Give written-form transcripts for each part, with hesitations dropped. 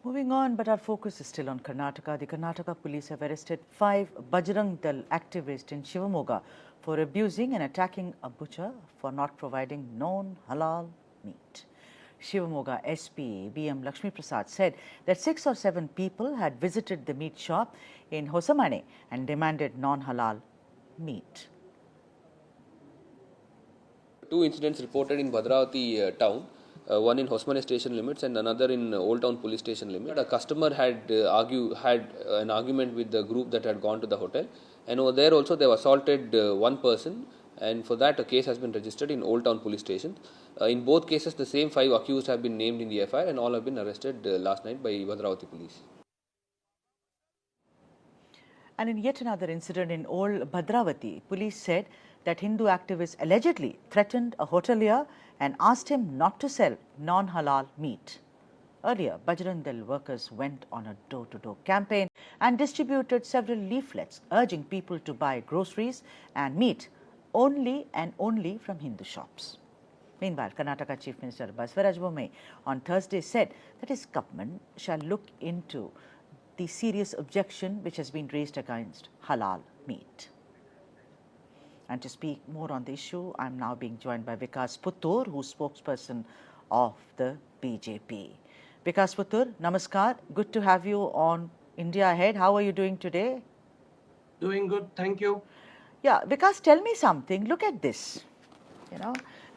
Moving on, but our focus is still on Karnataka. The Karnataka police have arrested 5 Bajrang Dal activists in Shivamogga for abusing and attacking a butcher for not providing non-halal meat. Shivamogga SP BM Lakshmi Prasad said that 6 or 7 people had visited the meat shop in Hosamane and demanded non-halal meat. Two incidents reported in Bhadravati town, one in Hosmane station limits and another in Old Town police station limit. A customer had an argument with the group that had gone to the hotel, and over there also they have assaulted one person, and for that a case has been registered in Old Town police station. In both cases the same 5 accused have been named in the FIR and all have been arrested last night by Bhadravati police. And in yet another incident in Old Bhadravati, police said that Hindu activists allegedly threatened a hotelier and asked him not to sell non-halal meat. Earlier, Bajrang Dal workers went on a door-to-door campaign and distributed several leaflets urging people to buy groceries and meat only and only from Hindu shops. Meanwhile, Karnataka Chief Minister Basavaraj Bommai on Thursday said that his government shall look into the serious objection which has been raised against halal meat. And to speak more on the issue, I am now being joined by Vikas Puttur, who's spokesperson of the BJP. Vikas Puttur, namaskar. Good to have you on India Ahead. How are you doing today? Doing good, thank you. Yeah, Vikas, tell me something. Look at this.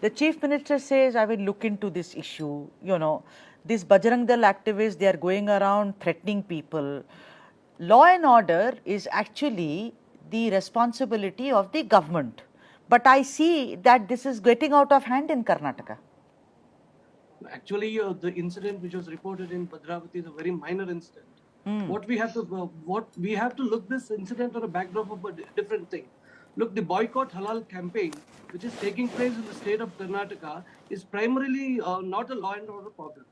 The Chief Minister says, I will look into this issue. These Bajrang Dal activists, they are going around threatening people. Law and order is actually the responsibility of the government. But I see that this is getting out of hand in Karnataka. Actually, the incident which was reported in Bhadravati is a very minor incident. What we have to look this incident on a backdrop of a different thing. Look, the boycott halal campaign, which is taking place in the state of Karnataka, is primarily not a law and order problem.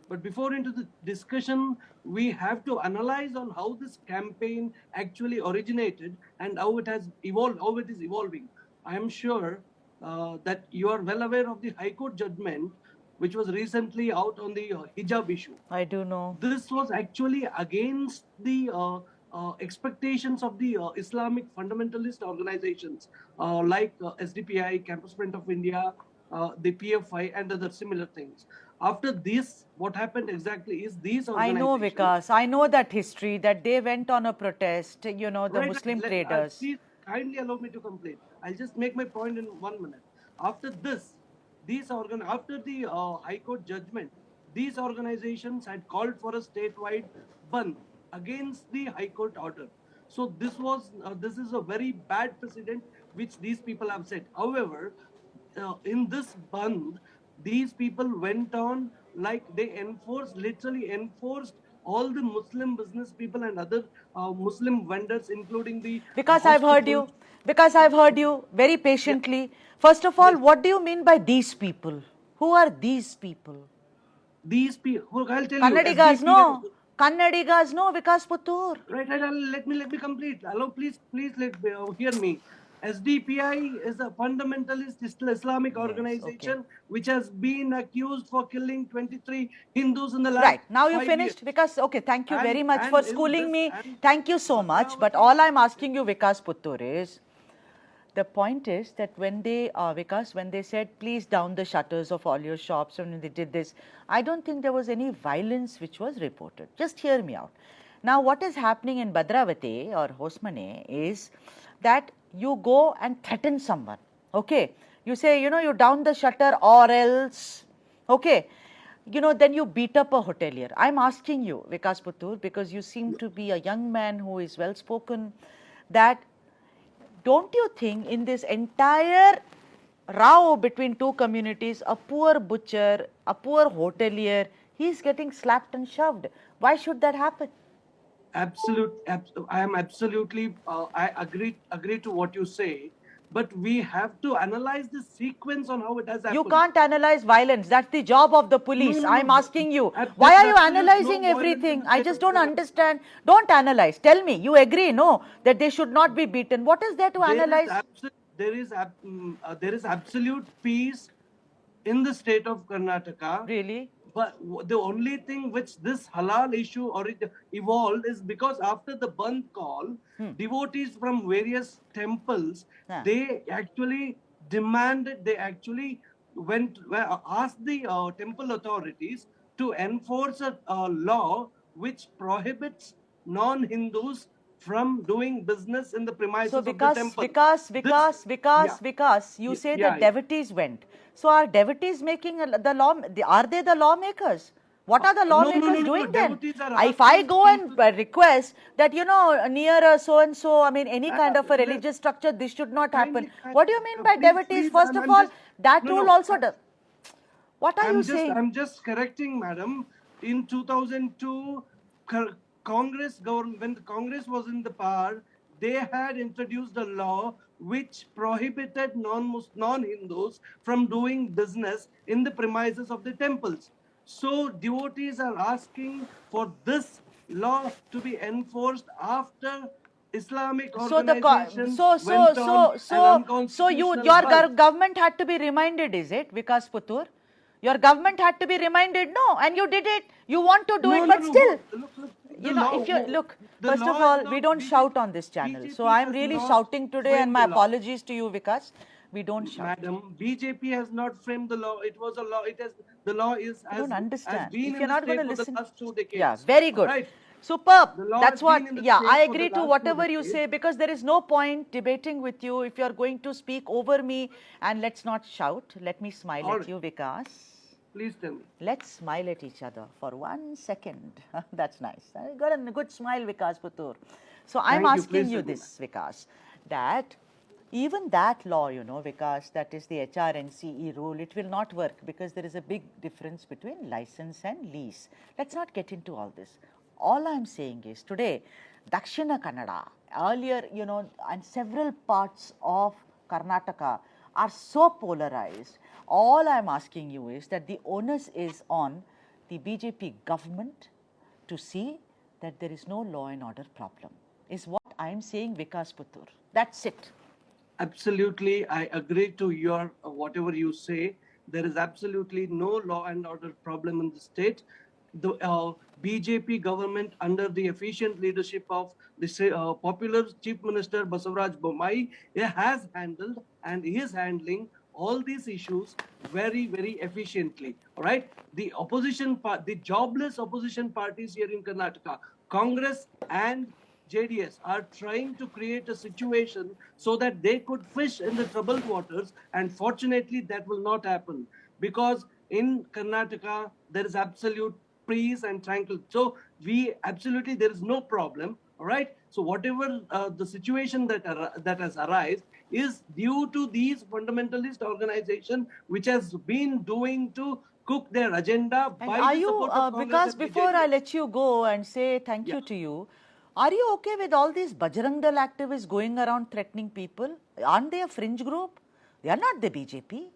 But before into the discussion, we have to analyze on how this campaign actually originated and how it has evolved, how it is evolving. I am sure that you are well aware of the High Court judgment, which was recently out on the hijab issue. I do know. This was actually against the expectations of the Islamic fundamentalist organizations like SDPI, Campus Print of India, the PFI, and other similar things. After this, what happened exactly is these organizations... I know, Vikas. I know that history, that they went on a protest, the right, Muslim traders. Please kindly allow me to complete. I'll just make my point in 1 minute. After this, after the High Court judgment, these organizations had called for a statewide ban against the High Court order. So this is a very bad precedent which these people have set. However, in this ban, these people went on like they literally enforced all the Muslim business people and other Muslim vendors, including the... Because I've heard you very patiently. Yeah. First of all, what do you mean by these people? Who are these people? These people, I'll tell Kannadigas, no. Kannadigas, no, Vikas Puttur. Right, let me complete. Hello, please hear me. SDPI is a fundamentalist Islamic organization which has been accused for killing 23 Hindus in the last... Right, now you finished? Because, thank you very much for schooling me. Thank you so much. But all I'm asking you, Vikas Puttur, is, the point is that when they, Vikas, when they said, please down the shutters of all your shops, and when they did this, I don't think there was any violence which was reported. Just hear me out. Now, what is happening in Bhadravati or Hosmane is that you go and threaten someone, okay? You say, you down the shutter or else, okay? Then you beat up a hotelier. I'm asking you, Vikas Puttur, because you seem to be a young man who is well spoken, that don't you think in this entire row between two communities, a poor butcher, a poor hotelier, he's getting slapped and shoved. Why should that happen? I am absolutely, I agree to what you say, but we have to analyze the sequence on how it has happened. You can't analyze violence. That's the job of the police. No. I'm asking you, why are you analyzing everything? I just don't understand. Don't analyze. Tell me, you agree, no, that they should not be beaten. What is there to analyze? There is absolute peace in the state of Karnataka. Really? But the only thing which this halal issue evolved is because after the Bandh call, devotees from various temples, Yeah. they actually demanded, they actually asked the temple authorities to enforce a law which prohibits non-Hindus from doing business in the premises So of the temple. you say Yeah, that devotees went. So are devotees making the law? Are they the lawmakers? What are the lawmakers doing then? Devotees are If I asking go and people. request that, near so and so, I mean, any kind of a religious structure, this should not happen. What do you mean by devotees? First of all, that rule also does. What are you saying? I'm just correcting, madam. In 2002, Congress government, when the Congress was in the power, they had introduced a law which prohibited non-Hindus from doing business in the premises of the temples. So devotees are asking for this law to be enforced after Islamic organization went on an unconstitutional your Bandh. government had to be reminded, is it, Vikas Putur? Your government had to be reminded, no, and you did it. You want to do it, but still. Look, If you look, first of all, we don't shout on this channel. So I'm really shouting today, and my apologies to you, Vikas. We don't shout. Madam, BJP has not framed the law. It was a law. The law is I don't has understand. been If in you're not the going to state for listen, the last 2 decades. yeah, very good. Right. Superb. The law That's has what, been in the yeah, state I for the agree to last whatever 2 you decades. say, because there is no point debating with you if you're going to speak over me. And let's not shout. Let me smile All at right. you, Vikas. Please tell me. Let's smile at each other for 1 second. That's nice. I got a good smile, Vikas Putur. So I'm Thank you. asking Please you tell me, this, Vikas, that even that law, Vikas, that is the HRNCE rule, it will not work because there is a big difference between license and lease. Let's not get into all this. All I'm saying is today, Dakshina Kannada, earlier, and several parts of Karnataka are so polarized. All I'm asking you is that the onus is on the BJP government to see that there is no law and order problem, is what I'm saying, Vikas Putur. That's it. Absolutely, I agree to your whatever you say. There is absolutely no law and order problem in the state. The BJP government, under the efficient leadership of the popular Chief Minister Basavaraj Bommai, has handled and is handling all these issues very, very efficiently. All right, the the jobless opposition parties here in Karnataka, Congress and JDS, are trying to create a situation so that they could fish in the troubled waters, and fortunately that will not happen because in Karnataka there is absolute peace and tranquil. So there is no problem. All right. So whatever the situation that has arisen is due to these fundamentalist organization which has been doing to cook their agenda And by are the you, support of Congress because and the before I JDS. let you go and say thank you to you, are you okay with all these Bajrang Dal activists going around threatening people? Aren't they a fringe group? They are not the BJP.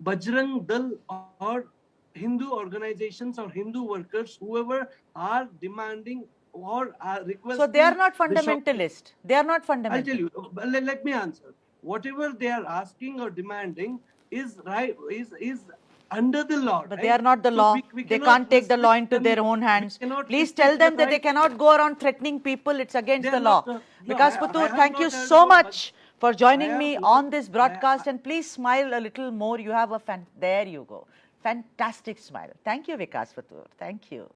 Bajrang Dal or Hindu organizations or Hindu workers, whoever are demanding or are requesting. So they are not fundamentalist. They are not fundamental. I'll tell you. Let me answer. Whatever they are asking or demanding is right. Is under the law. But right? they are not the So law. we They cannot can't take the law restrict into their them. own hands. We cannot Please restrict tell them the that they right. cannot go around threatening people. It's against They the are law. not, no, Vikas I Putur, have thank not you heard so about much for joining me on this I- broadcast. And please smile a little more. You have a there you go. Fantastic smile. Thank you, Vikas Putur. Thank you.